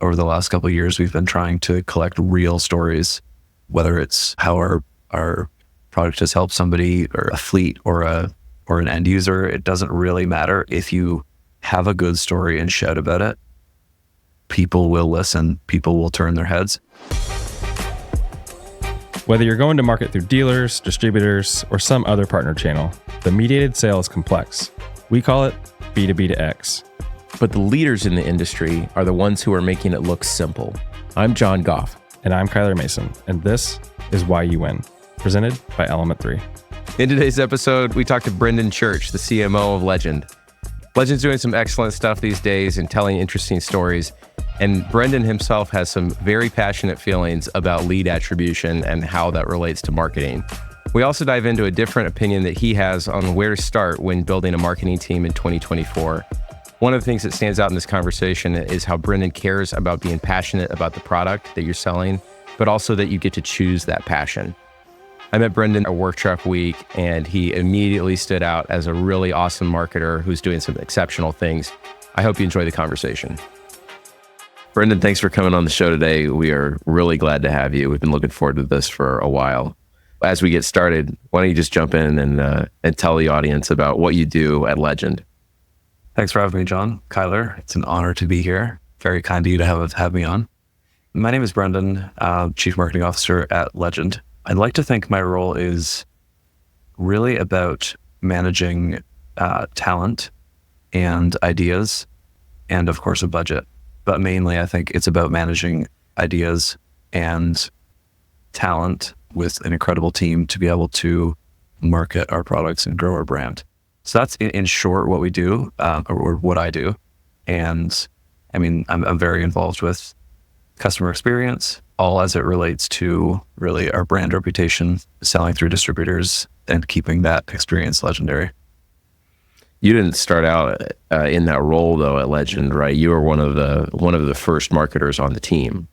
over the last couple of years, we've been trying to collect real stories, whether it's how our product has helped somebody or a fleet or an end user. It doesn't really matter. If you have a good story and shout about it, people will listen, people will turn their heads. Whether you're going to market through dealers, distributors, or some other partner channel, the mediated sale is complex. We call it B2B to X. But the leaders in the industry are the ones who are making it look simple. I'm John Goff. And I'm Kyler Mason, and this is Why You Win, presented by Element 3. In today's episode, we talked to Brendan Church, the CMO of Legend. Legend's doing some excellent stuff these days and telling interesting stories. And Brendan himself has some very passionate feelings about lead attribution and how that relates to marketing. We also dive into a different opinion that he has on where to start when building a marketing team in 2024. One of the things that stands out in this conversation is how Brendan cares about being passionate about the product that you're selling, but also that you get to choose that passion. I met Brendan at Work Truck Week, and he immediately stood out as a really awesome marketer who's doing some exceptional things. I hope you enjoy the conversation. Brendan, thanks for coming on the show today. We are really glad to have you. We've been looking forward to this for a while. As we get started, why don't you just jump in and tell the audience about what you do at Legend? Thanks for having me, John. Kyler, it's an honor to be here. Very kind of you to have me on. My name is Brendan, Chief Marketing Officer at Legend. I'd like to think my role is really about managing talent and ideas, and of course a budget. But mainly, I think it's about managing ideas and talent with an incredible team to be able to market our products and grow our brand. So that's in short what we do, or what I do. And I mean, I'm very involved with customer experience, all as it relates to really our brand reputation, selling through distributors, and keeping that experience legendary. You didn't start out in that role though at Legend, right? You were one of the first marketers on the team.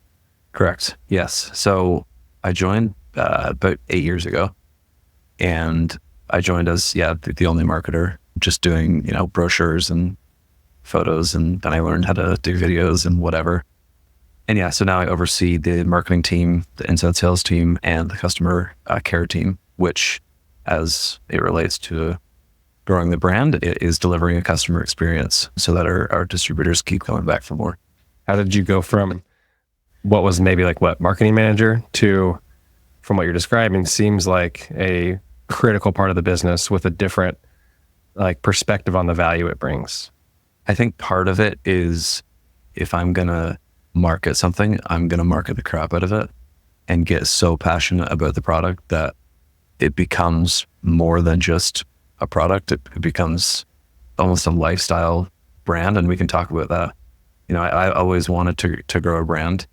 Correct. Yes. So I joined about 8 years ago, and I joined as the only marketer, just doing brochures and photos, and then I learned how to do videos and whatever. And so now I oversee the marketing team, the inside sales team, and the customer care team, which, as it relates to growing the brand, it is delivering a customer experience so that our distributors keep coming back for more. How did you go from what was maybe marketing manager to, from what you're describing, seems like a critical part of the business with a different perspective on the value it brings? I think part of it is, if I'm going to market something, I'm going to market the crap out of it and get so passionate about the product that it becomes more than just a product. It becomes almost a lifestyle brand, and we can talk about that. I always wanted to grow a brand.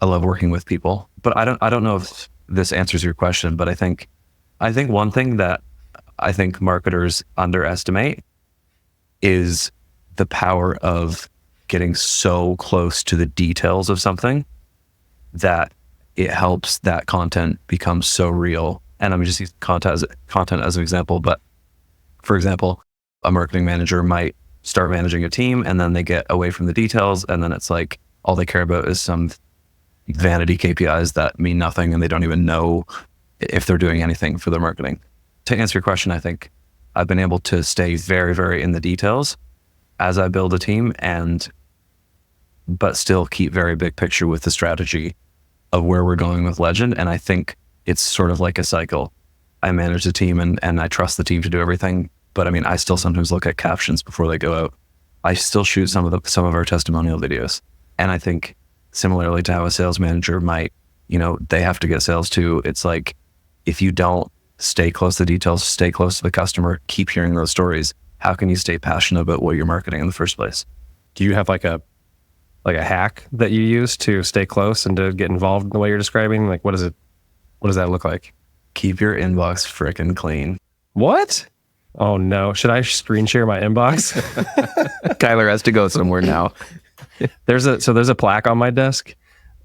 I love working with people, but I don't know if this answers your question, but I think one thing that I think marketers underestimate is the power of getting so close to the details of something that it helps that content become so real. And I'm just using content as an example, but for example, a marketing manager might start managing a team and then they get away from the details, and then it's like all they care about is some vanity KPIs that mean nothing, and they don't even know if they're doing anything for their marketing. To answer your question, I think I've been able to stay very, very in the details as I build a team, but still keep very big picture with the strategy of where we're going with Legend. And I think it's sort of like a cycle. I manage the team and I trust the team to do everything. But I mean, I still sometimes look at captions before they go out. I still shoot some of our testimonial videos. And I think similarly to how a sales manager might, they have to get sales too. It's like, if you don't stay close to the details, stay close to the customer, keep hearing those stories, how can you stay passionate about what you're marketing in the first place? Do you have a hack that you use to stay close and to get involved in the way you're describing? What does that look like? Keep your inbox frickin' clean. What? Oh no. Should I screen share my inbox? Kyler has to go somewhere now. There's a plaque on my desk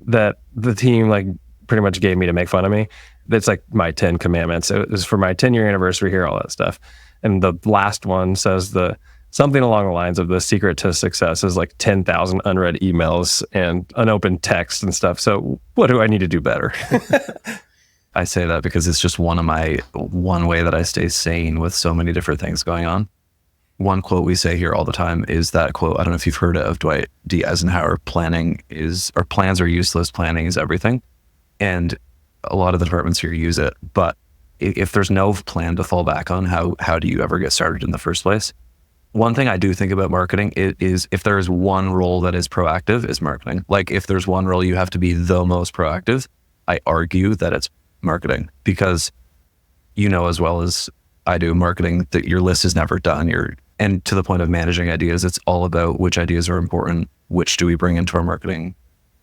that the team pretty much gave me to make fun of me. That's my 10 commandments. It was for my 10-year anniversary here, all that stuff. And the last one says the something along the lines of the secret to success is like 10,000 unread emails and unopened text and stuff. So what do I need to do better? I say that because it's just one way that I stay sane with so many different things going on. One quote we say here all the time is that quote, I don't know if you've heard it, of Dwight D. Eisenhower, plans are useless, planning is everything. And a lot of the departments here use it, but if there's no plan to fall back on, how do you ever get started in the first place? One thing I do think about marketing is if there is one role that is proactive, is marketing. Like if there's one role you have to be the most proactive, I argue that it's marketing, because you know as well as I do, marketing, that your list is never done. And to the point of managing ideas, it's all about which ideas are important, which do we bring into our marketing.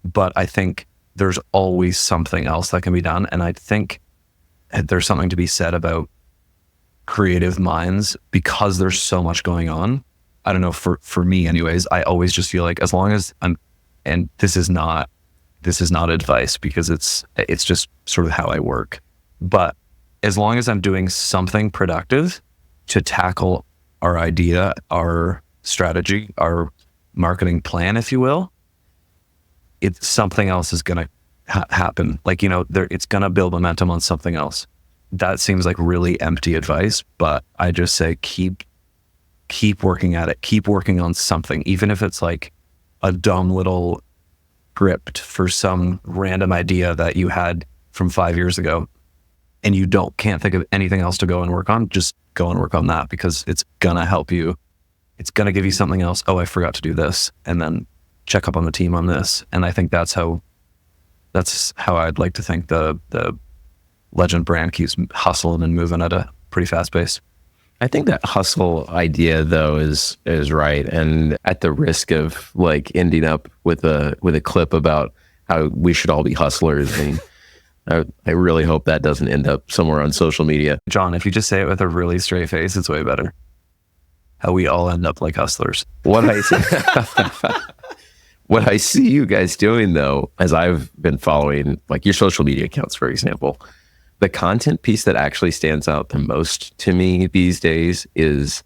But I think there's always something else that can be done. And I think there's something to be said about creative minds, because there's so much going on. I don't know, for me anyways, I always just feel like as long as and this is not advice, because it's just sort of how I work. But as long as I'm doing something productive to tackle our idea, our strategy, our marketing plan, if you will, it's something else is going to happen. Like, it's going to build momentum on something else. That seems like really empty advice, but I just say keep working at it. Keep working on something, even if it's like a dumb little script for some random idea that you had from 5 years ago, and you can't think of anything else to go and work on. Just go and work on that, because it's gonna help you. It's gonna give you something else. Oh, I forgot to do this, and then check up on the team on this. And I think that's how I'd like to think the Legend brand keeps hustling and moving at a pretty fast pace. I think that hustle idea though is right, and at the risk of like ending up with a clip about how we should all be hustlers, and I really hope that doesn't end up somewhere on social media. John, if you just say it with a really straight face, it's way better. How we all end up like hustlers. What I see you guys doing though, as I've been following like your social media accounts, for example, the content piece that actually stands out the most to me these days is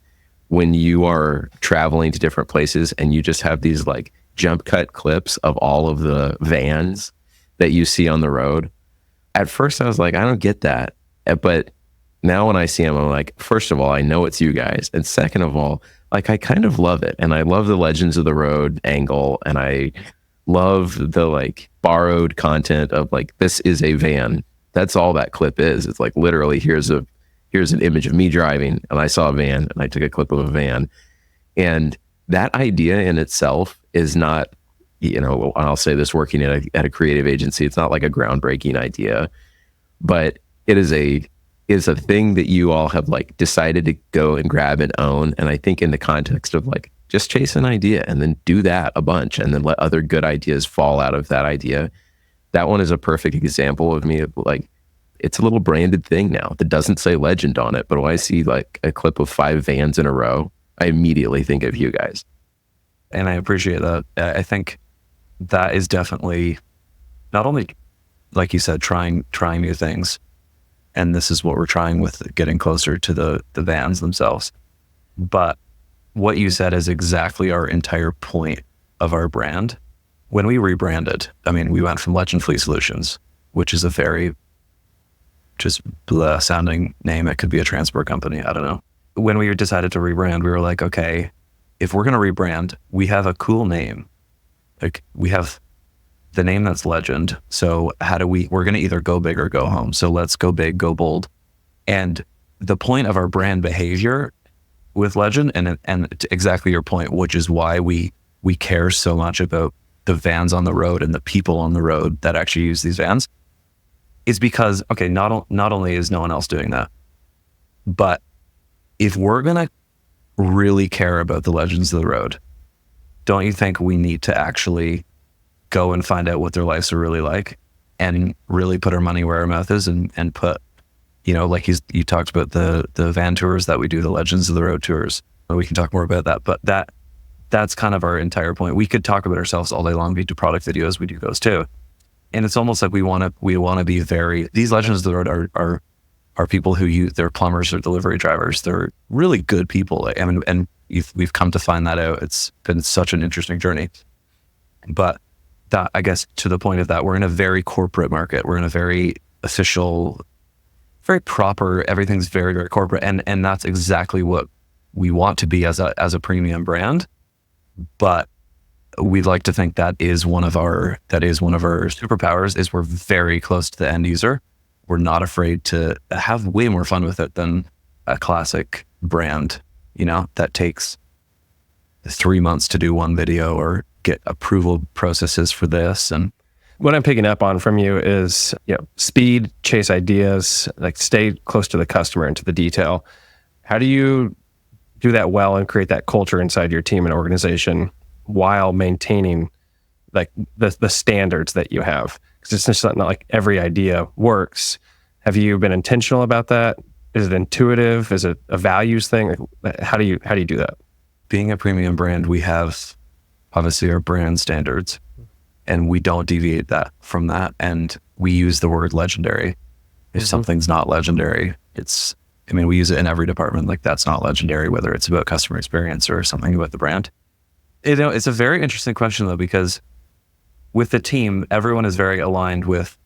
when you are traveling to different places and you just have these like jump cut clips of all of the vans that you see on the road. At first I was like, I don't get that. But now when I see them, I'm like, first of all, I know it's you guys. And second of all, like I kind of love it. And I love the Legends of the Road angle. And I love the like borrowed content of like, this is a van. That's all that clip is. It's like literally here's an image of me driving and I saw a van and I took a clip of a van. And that idea in itself is not, I'll say this, working at a creative agency, it's not like a groundbreaking idea, but it is a thing that you all have like decided to go and grab and own. And I think in the context of like, just chase an idea and then do that a bunch and then let other good ideas fall out of that idea. That one is a perfect example of me. Like, it's a little branded thing now that doesn't say Legend on it, but when I see like a clip of 5 vans in a row, I immediately think of you guys. And I appreciate that. I think that is definitely not only, like you said, trying new things. And this is what we're trying with getting closer to the vans themselves. But what you said is exactly our entire point of our brand. When we rebranded, we went from Legend Fleet Solutions, which is a very just blah sounding name. It could be a transport company. I don't know. When we decided to rebrand, we were like, okay, if we're going to rebrand, we have a cool name. Like we have the name that's Legend. So we're going to either go big or go home. So let's go big, go bold. And the point of our brand behavior with Legend, and exactly your point, which is why we care so much about the vans on the road and the people on the road that actually use these vans, is because, okay, not only is no one else doing that, but if we're going to really care about the Legends of the Road, don't you think we need to actually go and find out what their lives are really like and really put our money where our mouth is and put, like you talked about the van tours that we do, the Legends of the Road tours. We can talk more about that, but that's kind of our entire point. We could talk about ourselves all day long. We do product videos, we do those too. And it's almost like we want to be these Legends of the Road are are people who they're plumbers or delivery drivers. They're really good people. I mean, and we've come to find that out. It's been such an interesting journey. But that, I guess, to the point of that, we're in a very corporate market. We're in a very official, very proper, everything's very, very corporate. And that's exactly what we want to be as a premium brand. But we'd like to think that is one of our superpowers, is we're very close to the end user. We're not afraid to have way more fun with it than a classic brand, that takes 3 months to do one video or get approval processes for this. And what I'm picking up on from you is, speed, chase ideas, like stay close to the customer and to the detail. How do you do that well and create that culture inside your team and organization while maintaining like the standards that you have? Because it's just not like every idea works. Have you been intentional about that? Is it intuitive? Is it a values thing? Like, how do you do that? Being a premium brand, we have obviously our brand standards, and we don't deviate from that. And we use the word legendary. If something's not legendary, we use it in every department. Like, that's not legendary, whether it's about customer experience or something about the brand. It's a very interesting question though, because with the team, everyone is very aligned with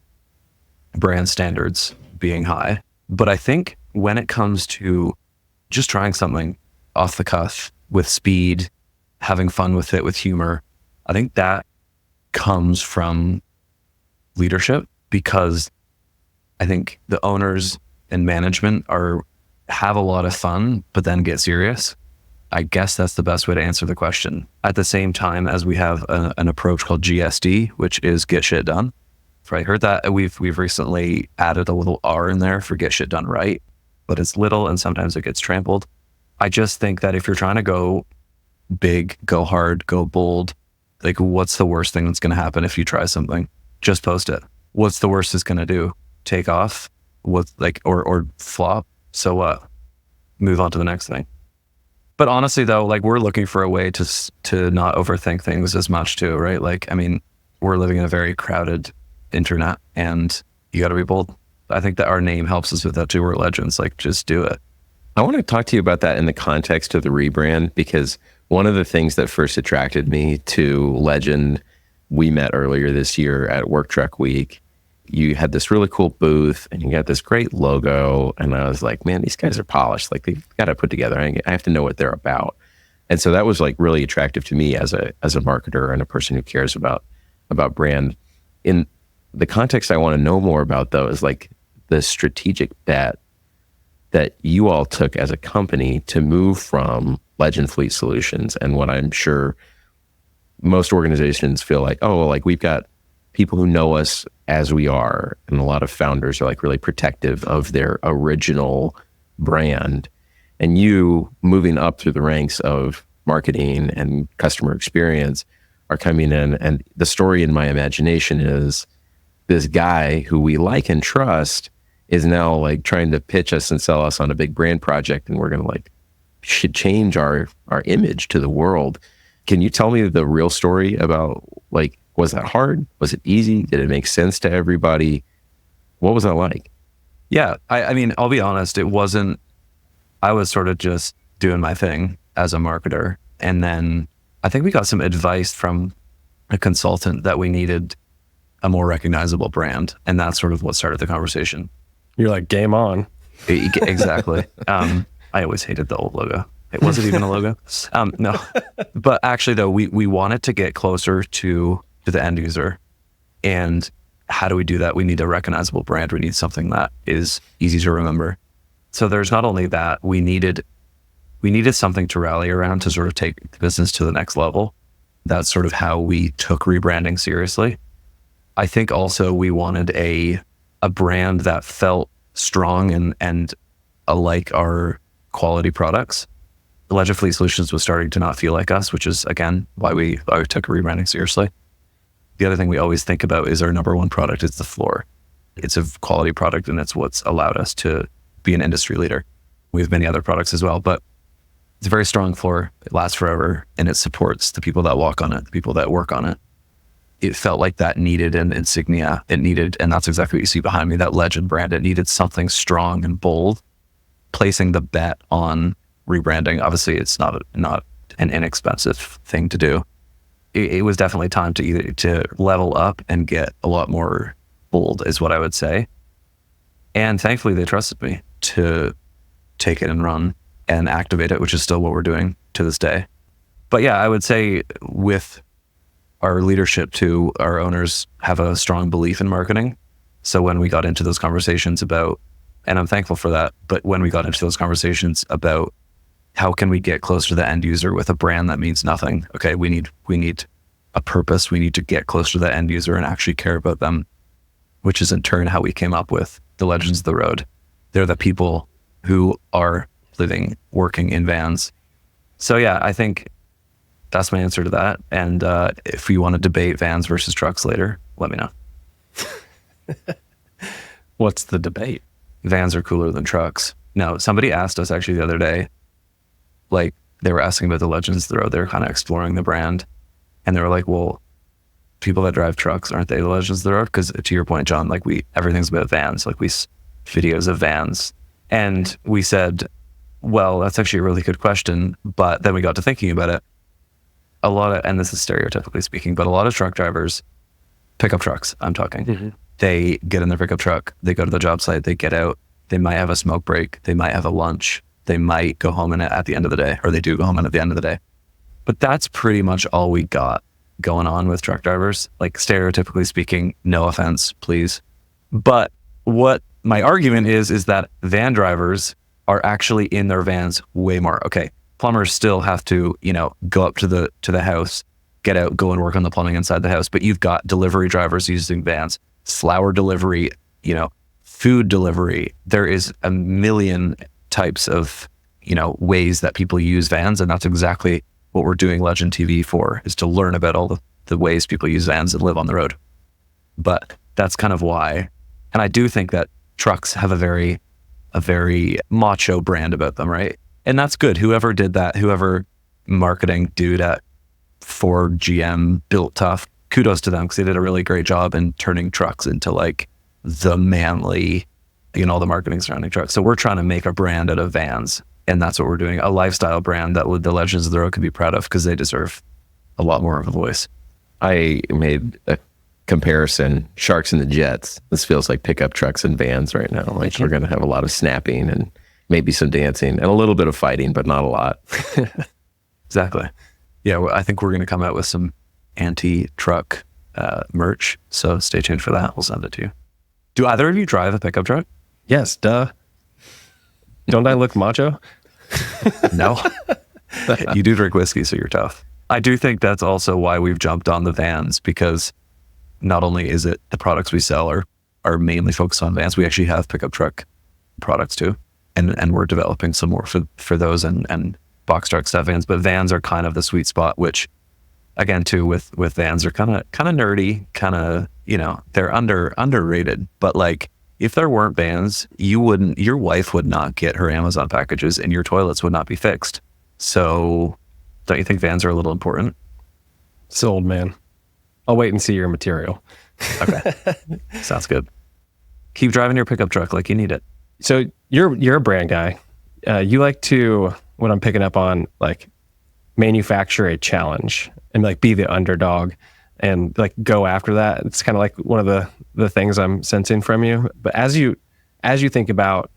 brand standards being high. But I think when it comes to just trying something off the cuff with speed, having fun with it, with humor, I think that comes from leadership, because I think the owners and management have a lot of fun, but then get serious. I guess that's the best way to answer the question. At the same time as we have an approach called GSD, which is get shit done. Right? Heard that? We've recently added a little R in there for get shit done right, but it's little and sometimes it gets trampled. I just think that if you're trying to go big, go hard, go bold, like, what's the worst thing that's going to happen if you try something? Just post it. What's the worst it's going to do? Take off? Or flop? So what? Move on to the next thing. But honestly though, like, we're looking for a way to not overthink things as much too, right? Like, we're living in a very crowded internet, and you got to be bold. I think that our name helps us with that too. We're legends. Like, just do it. I want to talk to you about that in the context of the rebrand, because one of the things that first attracted me to Legend, we met earlier this year at Work Truck Week. You had this really cool booth and you got this great logo. And I was like, man, these guys are polished. Like, they've got to put together. I have to know what they're about. And so that was like really attractive to me as a marketer and a person who cares about brand. In the context I want to know more about though is like the strategic bet that you all took as a company to move from Legend Fleet Solutions, and what I'm sure most organizations feel like, oh, well, like, we've got people who know us as we are, and a lot of founders are like really protective of their original brand. And you, moving up through the ranks of marketing and customer experience, are coming in, and the story in my imagination is this guy who we like and trust is now like trying to pitch us and sell us on a big brand project, and we're going to should change our image to the world. Can you tell me the real story about, like, was that hard? Was it easy? Did it make sense to everybody? What was that like? Yeah, I'll be honest, it wasn't, I was sort of just doing my thing as a marketer. And then I think we got some advice from a consultant that we needed a more recognizable brand. And that's sort of what started the conversation. You're like, game on. Exactly. I always hated the old logo. It wasn't even a logo. No, but actually though, we wanted to get closer to the end user. And how do we do that? We need a recognizable brand. We need something that is easy to remember. So there's not only that, we needed something to rally around to sort of take the business to the next level. That's sort of how we took rebranding seriously. I think also we wanted a brand that felt strong and alike our quality products. Legend Fleet Solutions was starting to not feel like us, which is, again, why we took rebranding seriously. The other thing we always think about is our number one product is the floor. It's a quality product, and it's what's allowed us to be an industry leader. We have many other products as well, but it's a very strong floor. It lasts forever, and it supports the people that walk on it, the people that work on it. it felt like that needed an insignia. It needed, and that's exactly what you see behind me, that legend brand. It needed something strong and bold, placing the bet on rebranding. Obviously, it's not an inexpensive thing to do. It was definitely time to level up and get a lot more bold, is what I would say. And thankfully, they trusted me to take it and run and activate it, which is still what we're doing to this day. But yeah, I would say with our leadership too, our owners have a strong belief in marketing. So when we got into those conversations about, and I'm thankful for that, but when we got into those conversations about how can we get closer to the end user with a brand that means nothing? Okay, we need a purpose. We need to get closer to the end user and actually care about them, which is in turn how we came up with the Legends of the Road. They're the people who are living, working in vans. So yeah, I think that's my answer to that. And if you want to debate vans versus trucks later, let me know. What's the debate? Vans are cooler than trucks. No, somebody asked us actually the other day, like they were asking about the Legends of the Road. They were kind of exploring the brand. And they were like, well, people that drive trucks, aren't they the Legends of the Road? Because to your point, John, like everything's about vans. Like videos of vans. And we said, well, that's actually a really good question. But then we got to thinking about it. And this is stereotypically speaking, but a lot of truck drivers, pickup trucks, I'm talking, they get in their pickup truck, they go to the job site, they get out, they might have a smoke break, they might have a lunch, they might go home at the end of the day, or they do go home at the end of the day. But that's pretty much all we got going on with truck drivers. Like stereotypically speaking, no offense, please. But what my argument is that van drivers are actually in their vans way more. Okay, plumbers still have to, go up to the house, get out, go and work on the plumbing inside the house. But you've got delivery drivers using vans, flour delivery, food delivery. There is a million types of, ways that people use vans. And that's exactly what we're doing Legend TV for, is to learn about all the ways people use vans and live on the road. But that's kind of why. And I do think that trucks have a very macho brand about them, right? And that's good. Whoever did that, whoever marketing dude at Ford, GM built tough, kudos to them, because they did a really great job in turning trucks into like the manly, all the marketing surrounding trucks. So we're trying to make a brand out of vans. And that's what we're doing, a lifestyle brand that the Legends of the Road could be proud of, because they deserve a lot more of a voice. I made a comparison, Sharks and the Jets. This feels like pickup trucks and vans right now. Like we're going to have a lot of snapping and maybe some dancing and a little bit of fighting, but not a lot. Exactly. Yeah, well, I think we're going to come out with some anti-truck merch. So stay tuned for that. We'll send it to you. Do either of you drive a pickup truck? Yes, duh. Don't I look macho? No. You do drink whiskey, so you're tough. I do think that's also why we've jumped on the vans, because not only is it the products we sell are mainly focused on vans, we actually have pickup truck products too. And we're developing some more for those and box truck stuff vans. But vans are kind of the sweet spot, which again too with vans are kind of nerdy, kind of, they're underrated. But like, if there weren't vans, your wife would not get her Amazon packages and your toilets would not be fixed. So don't you think vans are a little important? Sold, man. I'll wait and see your material. Okay. Sounds good. Keep driving your pickup truck like you need it. So you're a brand guy. You like to, what I'm picking up on, like manufacture a challenge and like be the underdog and like go after that. It's kind of like one of the things I'm sensing from you. But as you think about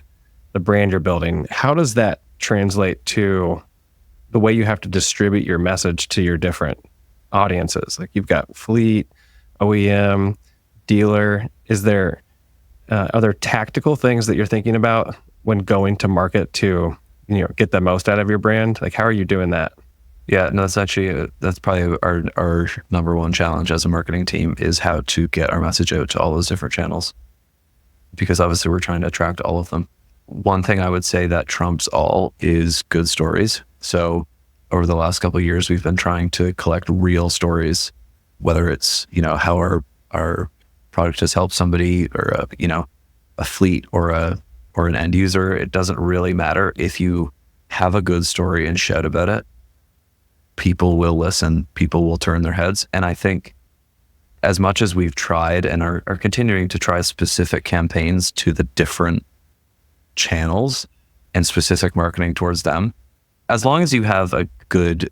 the brand you're building, how does that translate to the way you have to distribute your message to your different audiences? Like you've got fleet, OEM, dealer. Are there tactical things that you're thinking about when going to market to, get the most out of your brand? Like, how are you doing that? Yeah, no, that's probably our number one challenge as a marketing team, is how to get our message out to all those different channels, because obviously we're trying to attract all of them. One thing I would say that trumps all is good stories. So over the last couple of years, we've been trying to collect real stories, whether it's, how our product has helped somebody, or a fleet or an end user. It doesn't really matter. If you have a good story and shout about it, people will listen, people will turn their heads. And I think as much as we've tried and are continuing to try specific campaigns to the different channels and specific marketing towards them, as long as you have a good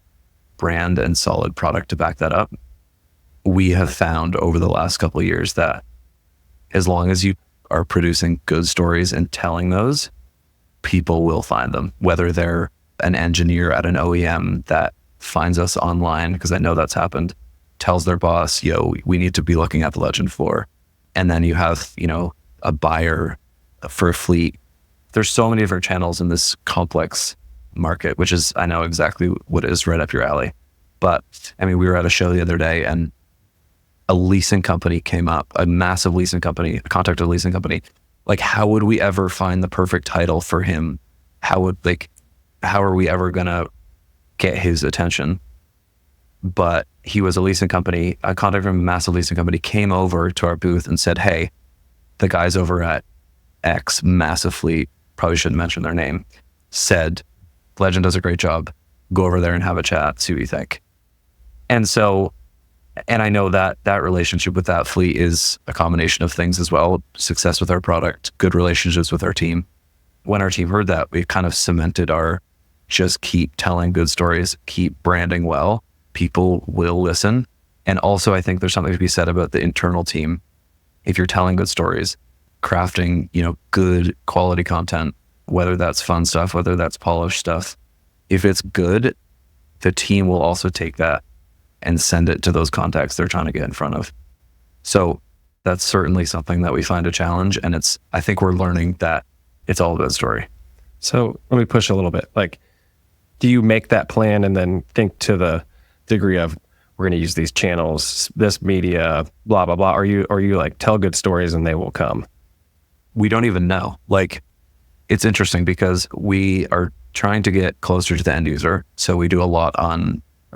brand and solid product to back that up, we have found over the last couple of years that as long as you are producing good stories and telling those, people will find them, whether they're an engineer at an OEM that finds us online, because I know that's happened, tells their boss, yo, we need to be looking at the Legend floor. And then you have, a buyer for a fleet. There's so many different channels in this complex market, which is, I know exactly what it is, right up your alley. But I mean, we were at a show the other day and a leasing company came up, a massive leasing company, a contacted leasing company. Like, how would we ever find the perfect title for him? How are we ever going to get his attention? But he was a leasing company, a contact from a massive leasing company came over to our booth and said, hey, the guys over at X massive fleet, probably shouldn't mention their name, said, Legend does a great job. Go over there and have a chat, see what you think. And so, and I know that that relationship with that fleet is a combination of things as well. Success with our product, good relationships with our team. When our team heard that, we kind of cemented our just keep telling good stories, keep branding well. People will listen. And also, I think there's something to be said about the internal team. If you're telling good stories, crafting, good quality content, whether that's fun stuff, whether that's polished stuff, if it's good, the team will also take that and send it to those contacts they're trying to get in front of. So that's certainly something that we find a challenge. And I think we're learning that it's all about story. So let me push a little bit. Like, do you make that plan and then think to the degree of, we're going to use these channels, this media, blah, blah, blah? Or you like tell good stories and they will come? We don't even know. Like, it's interesting because we are trying to get closer to the end user. So we do a lot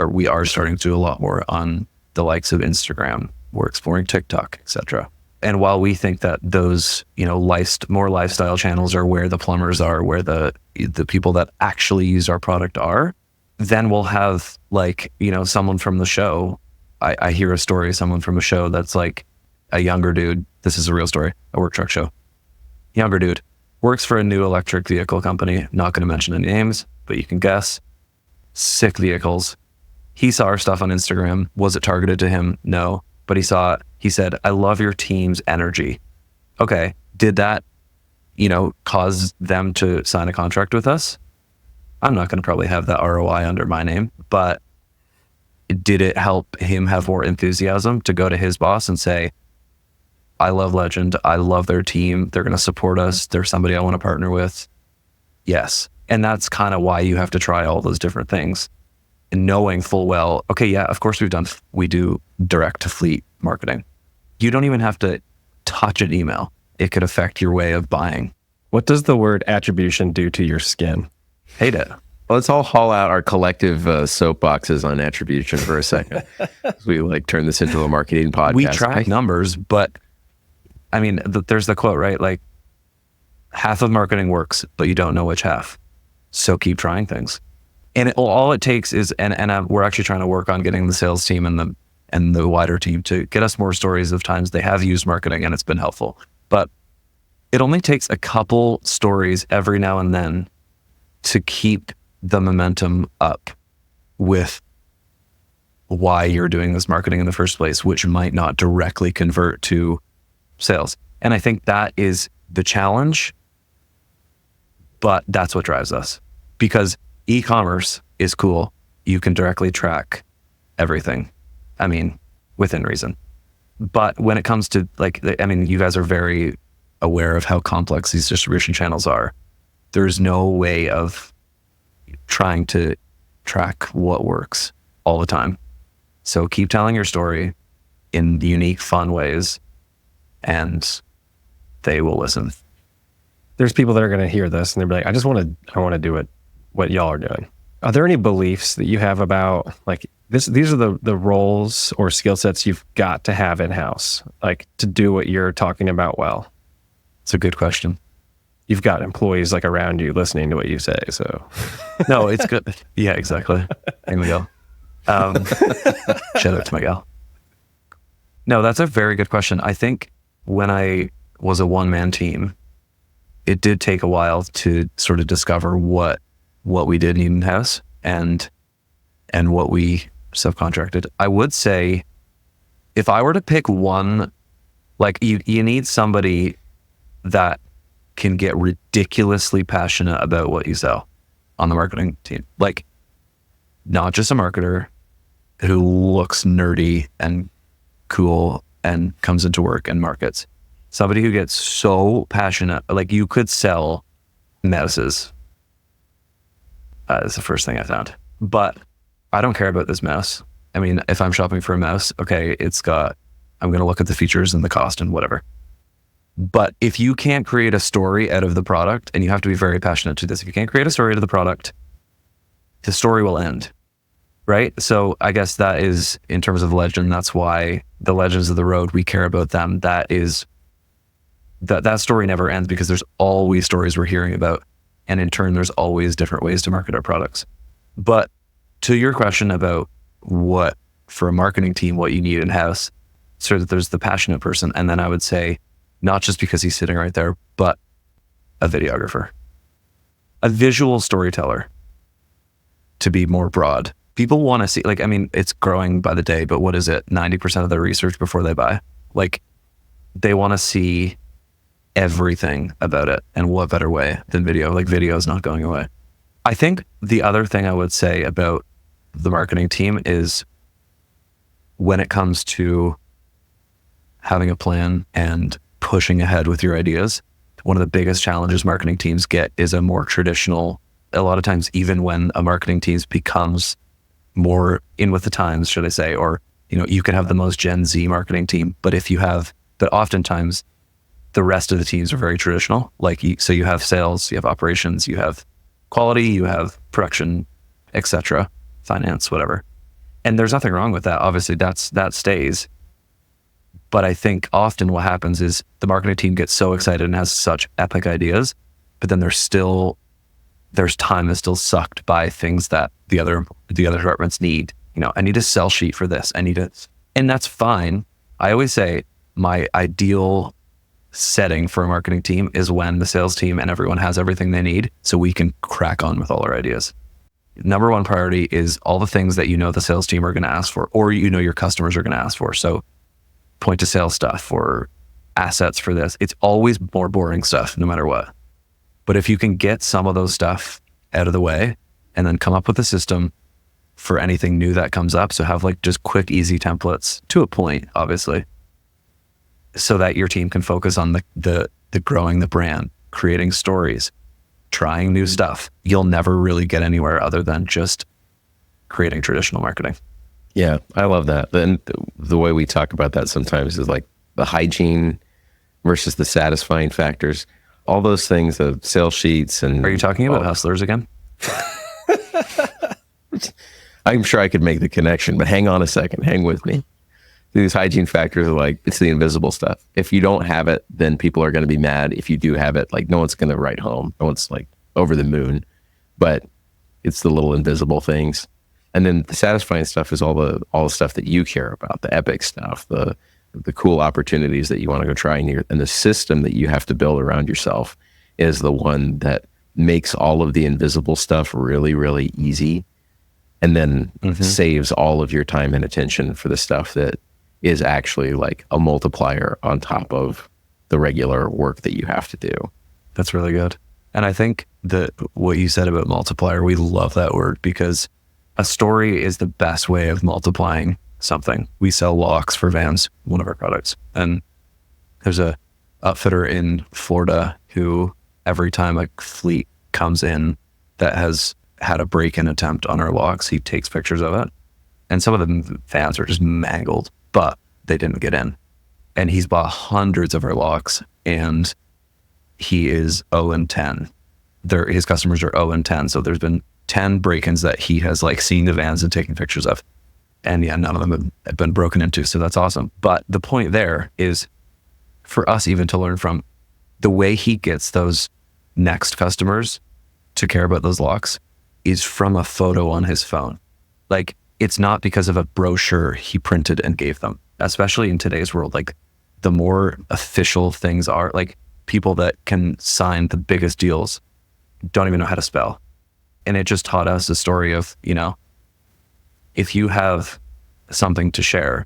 we are starting to do a lot more on the likes of Instagram. We're exploring TikTok, etc. And while we think that those, more lifestyle channels are where the plumbers are, where the people that actually use our product are, then we'll have someone from the show. I hear a story, someone from a show that's like a younger dude. This is a real story, a work truck show. Younger dude works for a new electric vehicle company. Not going to mention any names, but you can guess. Sick vehicles. He saw our stuff on Instagram. Was it targeted to him? No. But he saw it. He said, I love your team's energy. Okay. Did that, cause them to sign a contract with us? I'm not going to probably have that ROI under my name, but did it help him have more enthusiasm to go to his boss and say, I love Legend. I love their team. They're going to support us. They're somebody I want to partner with. Yes. And that's kind of why you have to try all those different things. And knowing full well, okay, yeah, of course we do direct to fleet marketing. You don't even have to touch an email. It could affect your way of buying. What does the word attribution do to your skin? Hate it. Well, let's all haul out our collective soapboxes on attribution for a second. We turn this into a marketing podcast. We track numbers, but I mean, there's the quote, right? Like, half of marketing works, but you don't know which half. So keep trying things. And all it takes is, we're actually trying to work on getting the sales team and the wider team to get us more stories of times they have used marketing and it's been helpful. But it only takes a couple stories every now and then to keep the momentum up with why you're doing this marketing in the first place, which might not directly convert to sales. And I think that is the challenge, but that's what drives us, because e-commerce is cool. You can directly track everything. I mean, within reason. But when it comes to you guys are very aware of how complex these distribution channels are. There's no way of trying to track what works all the time. So keep telling your story in unique, fun ways, and they will listen. There's people that are going to hear this and they'll be like, I want to do it what y'all are doing. Are there any beliefs that you have about these are the roles or skill sets you've got to have in-house, to do what you're talking about well? It's a good question. You've got employees around you listening to what you say, so. No, it's good. Yeah, exactly. Hey, Miguel. Shout out to Miguel. No, that's a very good question. I think when I was a one-man team, it did take a while to sort of discover what we did need in-house and what we subcontracted. I would say if I were to pick one, like you need somebody that can get ridiculously passionate about what you sell on the marketing team. Like not just a marketer who looks nerdy and cool and comes into work and markets. Somebody who gets so passionate, like you could sell mouses. That's the first thing I found. But I don't care about this mouse. I mean, if I'm shopping for a mouse, okay, I'm going to look at the features and the cost and whatever. But if you can't create a story out of the product, and you have to be very passionate to this, if you can't create a story out of the product, the story will end, right? So I guess that is, in terms of legend, that's why the legends of the road, we care about them. That story never ends because there's always stories we're hearing about. And in turn, there's always different ways to market our products. But to your question about what, for a marketing team, what you need in-house, so that there's the passionate person. And then I would say, not just because he's sitting right there, but a videographer, a visual storyteller, to be more broad. People want to see, like, I mean, it's growing by the day, but what is it? 90% of their research before they buy. Like, they want to see everything about it. And what better way than video? Like, video is not going away. I think the other thing I would say about the marketing team is when it comes to having a plan and pushing ahead with your ideas, one of the biggest challenges marketing teams get is a more traditional, a lot of times, even when a marketing team becomes more in with the times, should I say, or, you know, you can have the most Gen Z marketing team, but oftentimes the rest of the teams are very traditional. Like, so you have sales, you have operations, you have quality, you have production, etc., finance, whatever. And there's nothing wrong with that. Obviously that stays. But I think often what happens is the marketing team gets so excited and has such epic ideas, but then there's time is still sucked by things that the other departments need. You know, I need a sell sheet for this. And that's fine. I always say my ideal setting for a marketing team is when the sales team and everyone has everything they need so we can crack on with all our ideas. Number one priority is all the things that you know the sales team are going to ask for, or you know your customers are going to ask for. So point of sale stuff or assets for this. It's always more boring stuff no matter what. But if you can get some of those stuff out of the way and then come up with a system for anything new that comes up. So have like just quick, easy templates to a point, obviously, so that your team can focus on the growing the brand, creating stories, trying new stuff. You'll never really get anywhere other than just creating traditional marketing. Yeah, I love that. Then the way we talk about that sometimes is like the hygiene versus the satisfying factors. All those things, the sales sheets and... Are you talking about Hustlers again? I'm sure I could make the connection, but hang on a second. Hang with me. These hygiene factors are like, it's the invisible stuff. If you don't have it, then people are going to be mad. If you do have it, like no one's going to write home. No one's like over the moon, but it's the little invisible things. And then the satisfying stuff is all the stuff that you care about, the epic stuff, the cool opportunities that you want to go try, and the system that you have to build around yourself is the one that makes all of the invisible stuff really, really easy, and then saves all of your time and attention for the stuff that is actually like a multiplier on top of the regular work that you have to do. That's really good. And I think that what you said about multiplier, we love that word because a story is the best way of multiplying something. We sell locks for vans, one of our products. And there's a outfitter in Florida who every time a fleet comes in that has had a break-in attempt on our locks, he takes pictures of it. And some of the vans are just mangled, but they didn't get in. And he's bought hundreds of our locks and he is 0-10. His customers are 0-10. So there's been 10 break-ins that he has like seen the vans and taken pictures of. And yeah, none of them have been broken into. So that's awesome. But the point there is for us even to learn from the way he gets those next customers to care about those locks is from a photo on his phone. Like it's not because of a brochure he printed and gave them. especially in today's world, like the more official things are, like people that can sign the biggest deals don't even know how to spell. And it just taught us a story of, if you have something to share,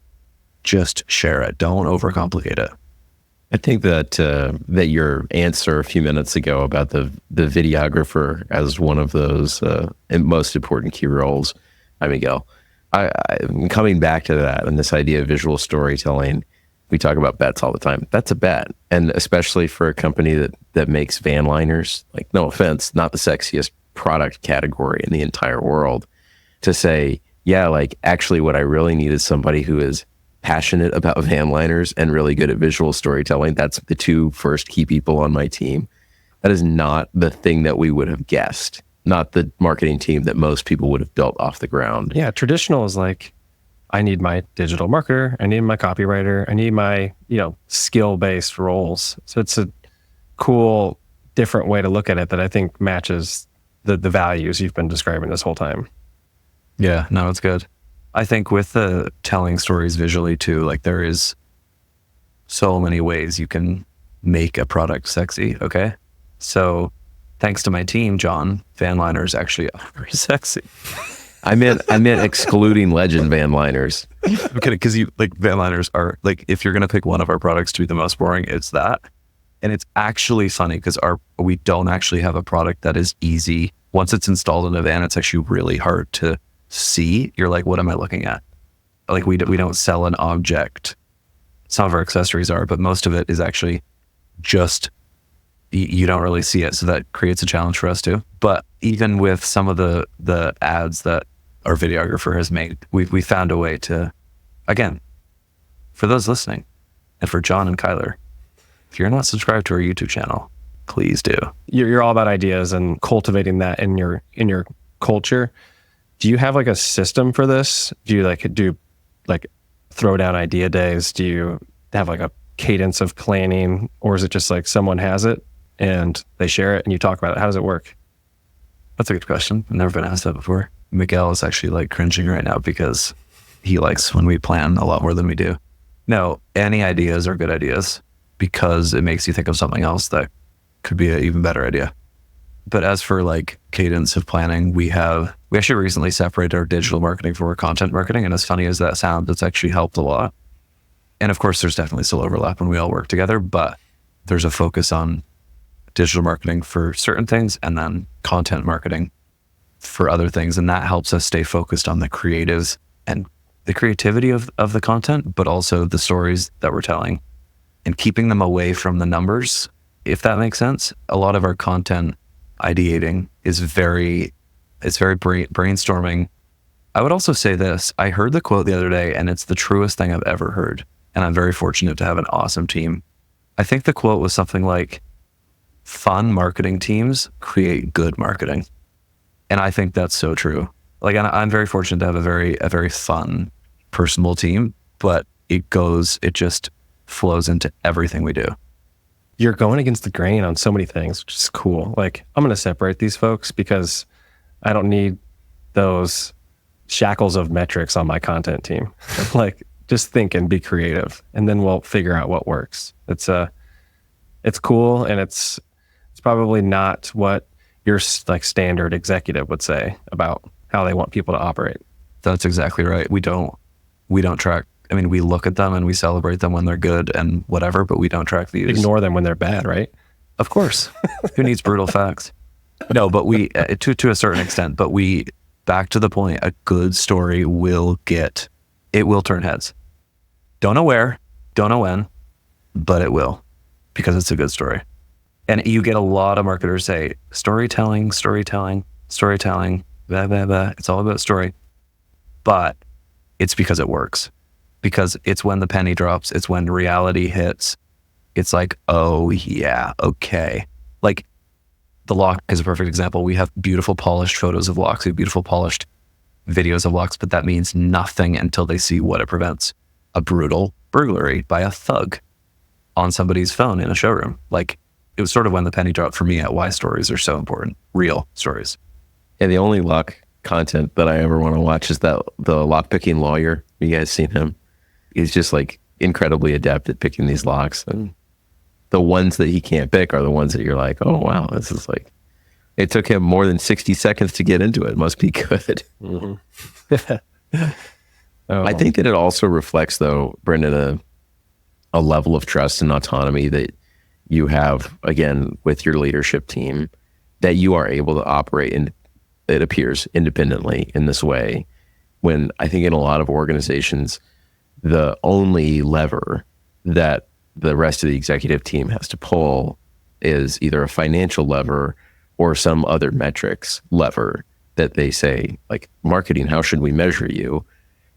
just share it. Don't overcomplicate it. I think that that your answer a few minutes ago about the videographer as one of those most important key roles, hi Miguel. I'm coming back to that and this idea of visual storytelling. We talk about bets all the time. That's a bet, and especially for a company that makes van liners. Like, no offense, not the sexiest product category in the entire world. To say, yeah, like actually, what I really need is somebody who is passionate about van liners and really good at visual storytelling. That's the two first key people on my team. That is not the thing that we would have guessed. Not the marketing team that most people would have built off the ground. Yeah, traditional is like, I need my digital marketer, I need my copywriter, I need my, skill-based roles. So it's a cool, different way to look at it that I think matches the values you've been describing this whole time. Yeah, no, it's good. I think with the telling stories visually too, like there is so many ways you can make a product sexy, okay? So thanks to my team, John, van liners actually are very sexy. I meant excluding Legend van liners. I'm kidding, because van liners are like, if you're gonna pick one of our products to be the most boring, it's that. And it's actually funny because we don't actually have a product that is easy. Once it's installed in a van, it's actually really hard to see. You're like, what am I looking at? Like we don't sell an object. Some of our accessories are, but most of it is actually just, you don't really see it. So that creates a challenge for us too. But even with some of the ads that our videographer has made, we found a way to, again, for those listening and for John and Kyler, if you're not subscribed to our YouTube channel, please do. You're all about ideas and cultivating that in your culture. Do you have like a system for this? Do you do throw down idea days? Do you have like a cadence of planning, or is it just like someone has it and they share it and you talk about it? How does it work? That's a good question. I've never been asked that before. Miguel is actually like cringing right now because he likes when we plan a lot more than we do. No, any ideas are good ideas because it makes you think of something else that could be an even better idea. But as for like cadence of planning, we actually recently separated our digital marketing from our content marketing. And as funny as that sounds, it's actually helped a lot. And of course, there's definitely still overlap when we all work together, but there's a focus on digital marketing for certain things and then content marketing for other things. And that helps us stay focused on the creatives and the creativity of the content, but also the stories that we're telling and keeping them away from the numbers, if that makes sense. A lot of our content ideating is very brainstorming. I would also say this. I heard the quote the other day and it's the truest thing I've ever heard. And I'm very fortunate to have an awesome team. I think the quote was something like, fun marketing teams create good marketing. And I think that's so true. Like, I'm very fortunate to have a very fun, personable team, but it just flows into everything we do. You're going against the grain on so many things, which is cool. Like, I'm going to separate these folks because I don't need those shackles of metrics on my content team. Like, just think and be creative, and then we'll figure out what works. It's cool, and it's probably not what your like standard executive would say about how they want people to operate. That's exactly right. We don't track. I mean, we look at them and we celebrate them when they're good and whatever, but we don't track views. Ignore them when they're bad, right? Of course. Who needs brutal facts? No, but we, to a certain extent, but we, back to the point, a good story will turn heads. Don't know where, don't know when, but it will, because it's a good story. And you get a lot of marketers say, storytelling, blah, blah, blah. It's all about story. But it's because it works. Because it's when the penny drops, it's when reality hits. It's like, oh yeah, okay. Like the lock is a perfect example. We have beautiful polished photos of locks. We have beautiful polished videos of locks, but that means nothing until they see what it prevents. A brutal burglary by a thug on somebody's phone in a showroom. Like, it was sort of when the penny dropped for me at why stories are so important. Real stories. Yeah, the only lock content that I ever want to watch is the lock picking lawyer. You guys seen him? is just like incredibly adept at picking these locks. And the ones that he can't pick are the ones that you're like, oh, wow, this is like, it took him more than 60 seconds to get into it. Must be good. Mm-hmm. I think that it also reflects, though, Brendan, a level of trust and autonomy that you have, again, with your leadership team, that you are able to operate, in, it appears, independently in this way. When I think in a lot of organizations, the only lever that the rest of the executive team has to pull is either a financial lever or some other metrics lever that they say, like marketing, how should we measure you?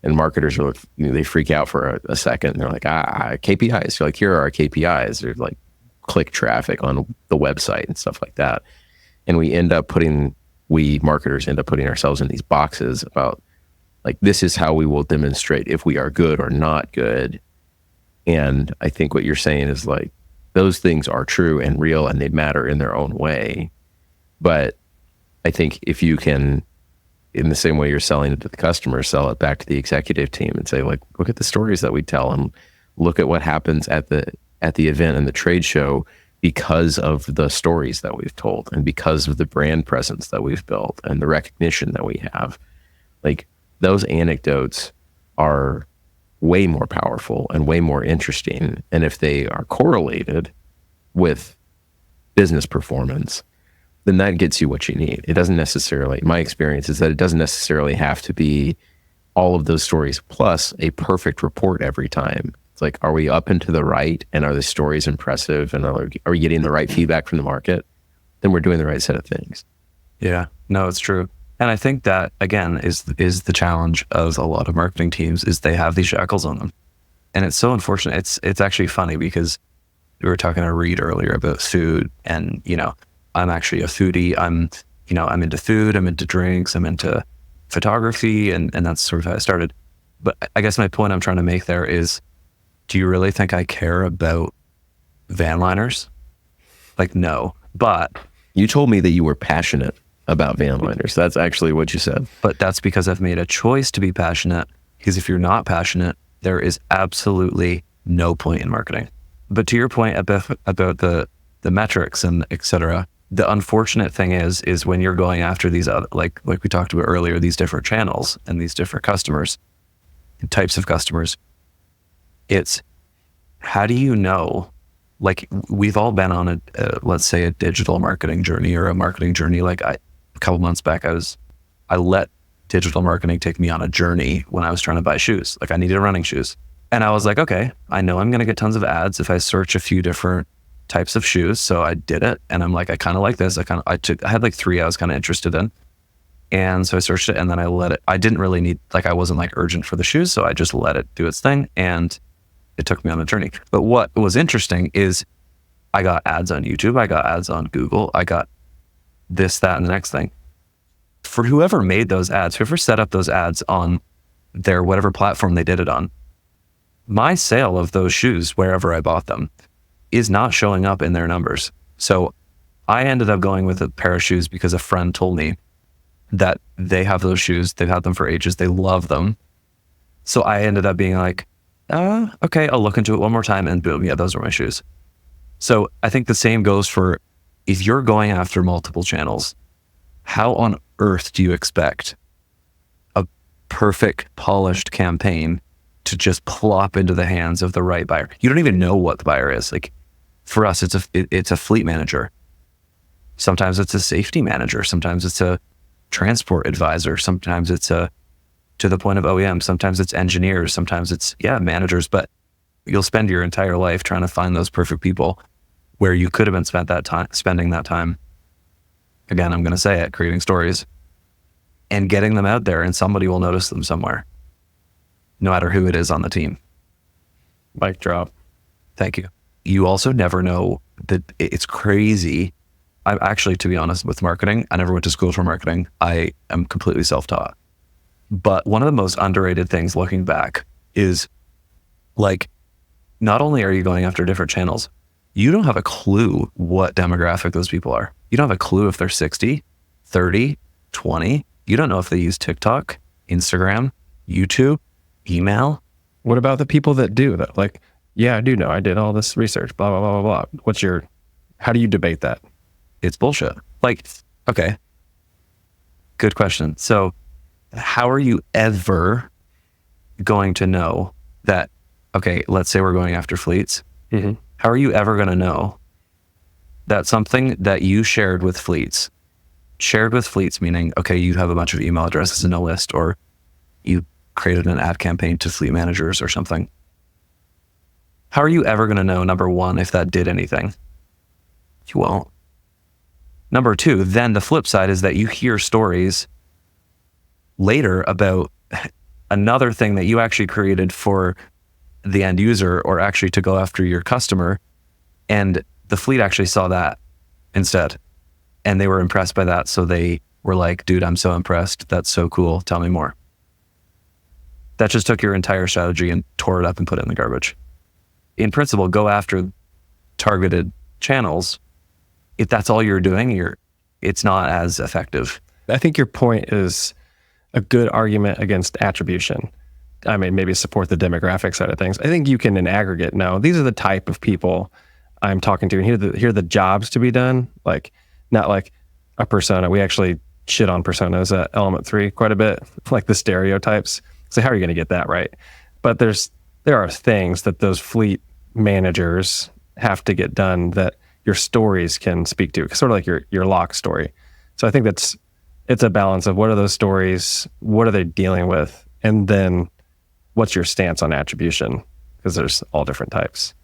And marketers are, they freak out for a second. They're like, KPIs. You're like, here are our KPIs. They're like click traffic on the website and stuff like that. And we marketers end up putting ourselves in these boxes about like, this is how we will demonstrate if we are good or not good. And I think what you're saying is like, those things are true and real and they matter in their own way. But I think if you can, in the same way you're selling it to the customer, sell it back to the executive team and say, like, look at the stories that we tell and look at what happens at the event and the trade show because of the stories that we've told and because of the brand presence that we've built and the recognition that we have. Like, those anecdotes are way more powerful and way more interesting. And if they are correlated with business performance, then that gets you what you need. It doesn't necessarily, my experience is that it doesn't necessarily have to be all of those stories plus a perfect report every time. It's like, are we up and to the right? And are the stories impressive? And are we getting the right feedback from the market? Then we're doing the right set of things. Yeah, no, it's true. And I think that, again, is the challenge of a lot of marketing teams is they have these shackles on them. And it's so unfortunate. It's actually funny because we were talking to Reed earlier about food and, I'm actually a foodie. I'm into food, I'm into drinks, I'm into photography, and that's sort of how I started. But I guess my point I'm trying to make there is, do you really think I care about van liners? Like, no. But you told me that you were passionate about van liners. That's actually what you said. But that's because I've made a choice to be passionate, because if you're not passionate, there is absolutely no point in marketing. But to your point about the metrics and et cetera, the unfortunate thing is when you're going after these other, like we talked about earlier, these different channels and these different customers, types of customers, it's how do you know? Like, we've all been on let's say a digital marketing journey or a marketing journey. Like a couple months back, I let digital marketing take me on a journey when I was trying to buy shoes. Like, I needed running shoes. And I was like, okay, I know I'm going to get tons of ads if I search a few different types of shoes. So I did it. And I'm like, I kind of like this. I had like 3 I was kind of interested in. And so I searched it and then I let it, I didn't really need, like, I wasn't like urgent for the shoes. So I just let it do its thing. And it took me on a journey. But what was interesting is I got ads on YouTube. I got ads on Google. I got this, that, and the next thing. For whoever made those ads, whoever set up those ads on their whatever platform they did it on, my sale of those shoes, wherever I bought them, is not showing up in their numbers. So I ended up going with a pair of shoes because a friend told me that they have those shoes. They've had them for ages. They love them. So I ended up being like, okay, I'll look into it one more time and boom, yeah, those are my shoes. So I think the same goes for if you're going after multiple channels, how on earth do you expect a perfect, polished campaign to just plop into the hands of the right buyer? You don't even know what the buyer is. Like, for us, it's a fleet manager. Sometimes it's a safety manager. Sometimes it's a transport advisor. Sometimes it's to the point of OEM. Sometimes it's engineers. Sometimes it's, managers. But you'll spend your entire life trying to find those perfect people where you could have been spending that time. Again, I'm going to say it, creating stories and getting them out there, and somebody will notice them somewhere, no matter who it is on the team. Mic drop. Thank you. You also never know that it's crazy. I'm actually, to be honest, with marketing, I never went to school for marketing. I am completely self-taught. But one of the most underrated things looking back is, like, not only are you going after different channels, you don't have a clue what demographic those people are. You don't have a clue if they're 60, 30, 20. You don't know if they use TikTok, Instagram, YouTube, email. What about the people that do that? Like, yeah, I do know. I did all this research, blah, blah, blah, blah, blah. How do you debate that? It's bullshit. Like, okay, good question. So how are you ever going to know that, okay, let's say we're going after fleets. Mm-hmm. How are you ever going to know that something that you shared with fleets meaning, okay, you have a bunch of email addresses in a list, or you created an ad campaign to fleet managers or something. How are you ever going to know, number one, if that did anything? You won't. Number two, then the flip side is that you hear stories later about another thing that you actually created for the end user, or actually to go after your customer, and the fleet actually saw that instead, and they were impressed by that. So they were like, dude, I'm so impressed. That's so cool. Tell me more. That just took your entire strategy and tore it up and put it in the garbage. In principle, go after targeted channels. If that's all you're doing, it's not as effective. I think your point is a good argument against attribution. I mean, maybe support the demographic side of things. I think you can, in aggregate, know these are the type of people I'm talking to, and here are the jobs to be done. Like, not like a persona. We actually shit on personas at Element 3 quite a bit, like the stereotypes. So how are you going to get that right? But there are things that those fleet managers have to get done that your stories can speak to, sort of like your lock story. So I think it's a balance of what are those stories, what are they dealing with, and then what's your stance on attribution? Because there's all different types.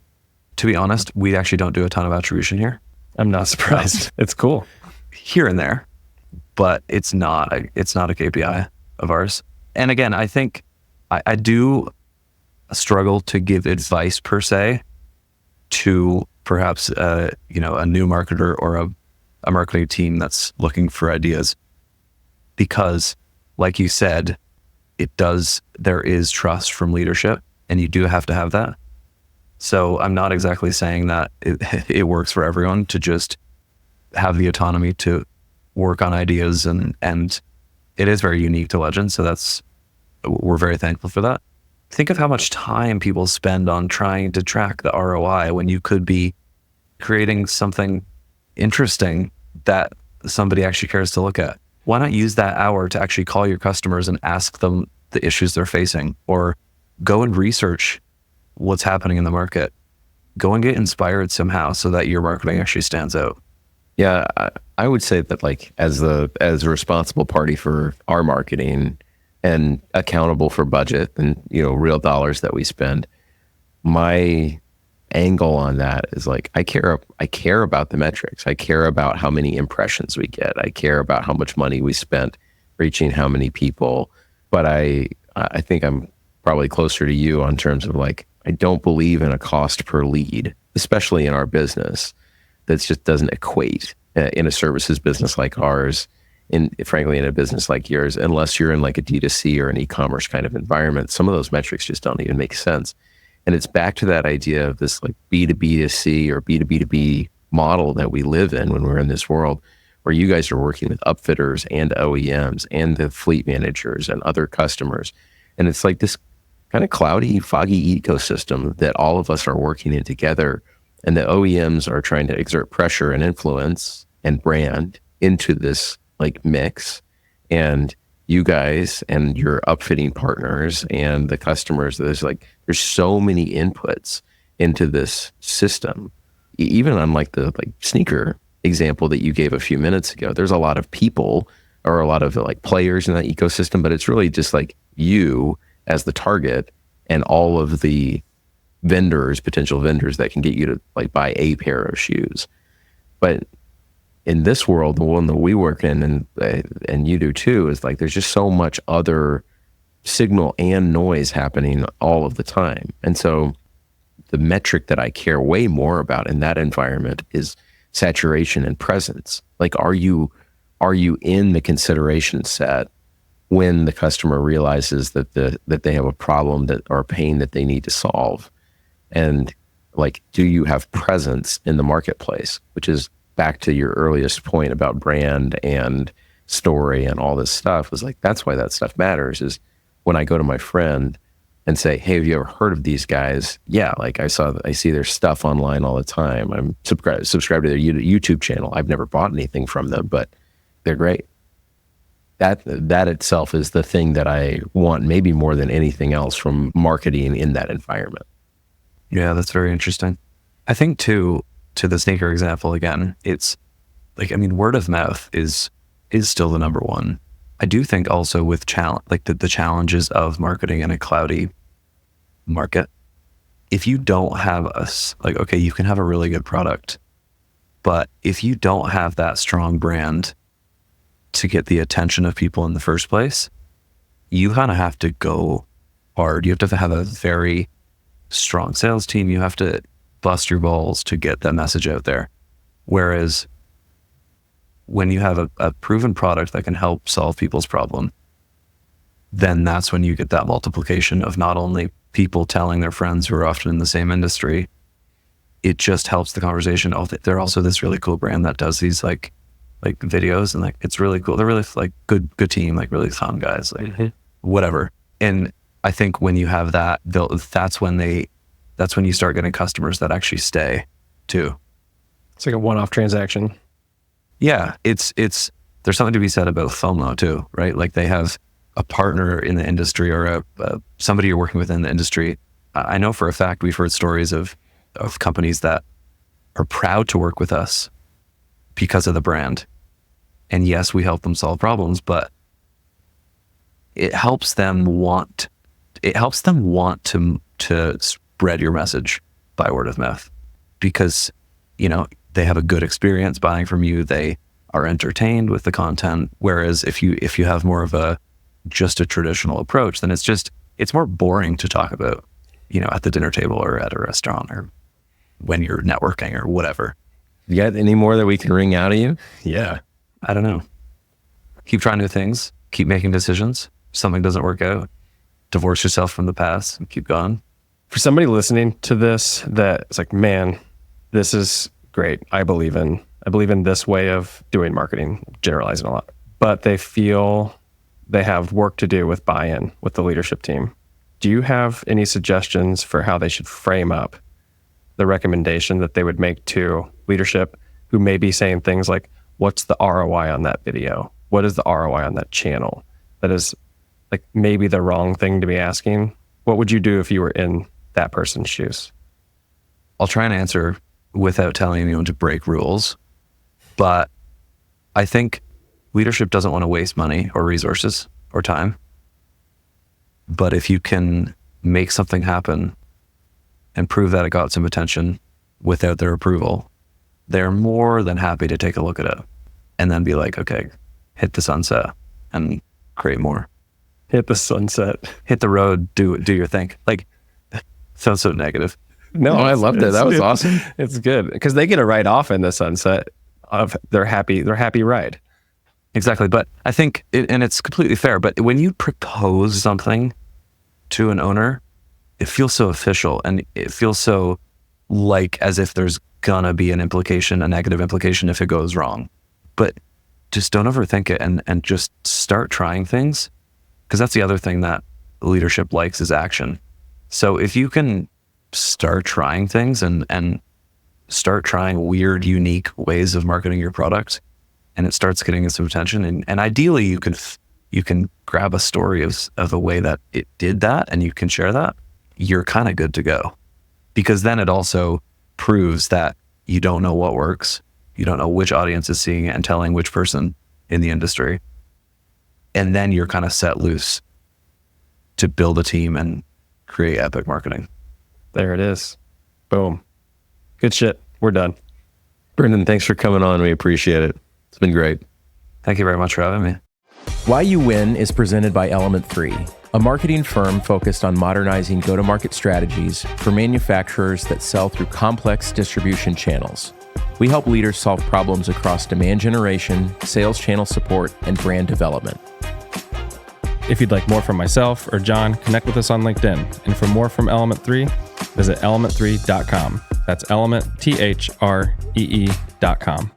To be honest, we actually don't do a ton of attribution here. I'm not surprised. It's cool. Here and there, but it's not a KPI of ours. And again, I think I do struggle to give advice per se to perhaps a new marketer or a marketing team that's looking for ideas, because like you said, there is trust from leadership, and you do have to have that. So I'm not exactly saying that it works for everyone to just have the autonomy to work on ideas, and it is very unique to Legend. So we're very thankful for that. Think of how much time people spend on trying to track the ROI when you could be creating something interesting that somebody actually cares to look at. Why not use that hour to actually call your customers and ask them the issues they're facing, or go and research what's happening in the market. Go and get inspired somehow so that your marketing actually stands out. Yeah, I would say that, like, as a responsible party for our marketing and accountable for budget and, real dollars that we spend, my angle on that is like, I care about the metrics. I care about how many impressions we get. I care about how much money we spent reaching how many people. But I think I'm probably closer to you on terms of, like, I don't believe in a cost per lead, especially in our business. That just doesn't equate in a services business like ours, frankly, in a business like yours, unless you're in like a D2C or an e-commerce kind of environment. Some of those metrics just don't even make sense. And it's back to that idea of this like B2B2C or B2B2B model that we live in when we're in this world, where you guys are working with upfitters and OEMs and the fleet managers and other customers. And it's like this kind of cloudy, foggy ecosystem that all of us are working in together. And the OEMs are trying to exert pressure and influence and brand into this like mix. And you guys and your upfitting partners and the customers, there's so many inputs into this system. Even on like the sneaker example that you gave a few minutes ago, there's a lot of people or a lot of like players in that ecosystem, but it's really just like you as the target and all of the potential vendors that can get you to like buy a pair of shoes. But in this world, the one that we work in, and you do too, is like there's just so much other signal and noise happening all of the time. And so the metric that I care way more about in that environment is saturation and presence. Like, are you in the consideration set when the customer realizes that they have a problem or a pain that they need to solve? And like, do you have presence in the marketplace? Which is back to your earliest point about brand and story and all this stuff. Was like, that's why that stuff matters. Is when I go to my friend and say, hey, have you ever heard of these guys? Yeah, like I see their stuff online all the time. I'm subscribed to their YouTube channel. I've never bought anything from them, but they're great. That itself is the thing that I want maybe more than anything else from marketing in that environment. Yeah, that's very interesting. I think too, to the sneaker example again, it's like, I mean, word of mouth is still the number one. I do think also with the challenges of marketing in a cloudy market, if you don't have okay, you can have a really good product, but if you don't have that strong brand to get the attention of people in the first place, you kind of have to go hard. You have to have a very strong sales team. You have to bust your balls to get that message out there. Whereas when you have a proven product that can help solve people's problem, then that's when you get that multiplication of not only people telling their friends who are often in the same industry, it just helps the conversation. Oh, they're also this really cool brand that does these like videos, and like, it's really cool. They're really like good team, like really fun guys, like whatever. And I think when you have that, that's when you start getting customers that actually stay too. It's like a one-off transaction. Yeah, there's something to be said about FOMO too, right? Like they have a partner in the industry or somebody you're working with in the industry. I know for a fact we've heard stories of companies that are proud to work with us because of the brand. And yes, we help them solve problems, but it helps them want to spread your message by word of mouth, because, you know, they have a good experience buying from you. They are entertained with the content. Whereas if you have more of just a traditional approach, then it's more boring to talk about, you know, at the dinner table or at a restaurant or when you're networking or whatever. You got any more that we can wring out of you? Yeah. I don't know. Keep trying new things. Keep making decisions. If something doesn't work out, divorce yourself from the past and keep going. For somebody listening to this that's like, man, this is great. I believe in this way of doing marketing, generalizing a lot, but they feel they have work to do with buy-in with the leadership team. Do you have any suggestions for how they should frame up the recommendation that they would make to leadership who may be saying things like, what's the ROI on that video? What is the ROI on that channel? That is like maybe the wrong thing to be asking. What would you do if you were in that person's shoes? I'll try and answer without telling anyone to break rules, but I think leadership doesn't want to waste money or resources or time. But if you can make something happen and prove that it got some attention without their approval, they're more than happy to take a look at it and then be like, okay, hit the sunset and create more. Hit the sunset. Hit the road, do your thing. Like, sounds so negative. No, I loved it. That was awesome. It's good because they get a ride off in the sunset of their happy ride. Exactly. But I think, and it's completely fair, but when you propose something to an owner, it feels so official and it feels so like as if there's gonna be an implication, a negative implication if it goes wrong. But just don't overthink it and just start trying things, because that's the other thing that leadership likes is action. So if you can start trying things and start trying weird, unique ways of marketing your product, and it starts getting some attention, and ideally you can grab a story of a way that it did that and you can share that, you're kind of good to go. Because then it also proves that you don't know what works. You don't know which audience is seeing it and telling which person in the industry. And then you're kind of set loose to build a team and create epic marketing. There it is. Boom. Good shit. We're done. Brendan, thanks for coming on. We appreciate it. It's been great. Thank you very much for having me. Why You Win is presented by Element 3, a marketing firm focused on modernizing go-to-market strategies for manufacturers that sell through complex distribution channels. We help leaders solve problems across demand generation, sales channel support, and brand development. If you'd like more from myself or John, connect with us on LinkedIn. And for more from Element 3, visit element3.com. That's elementthree.com.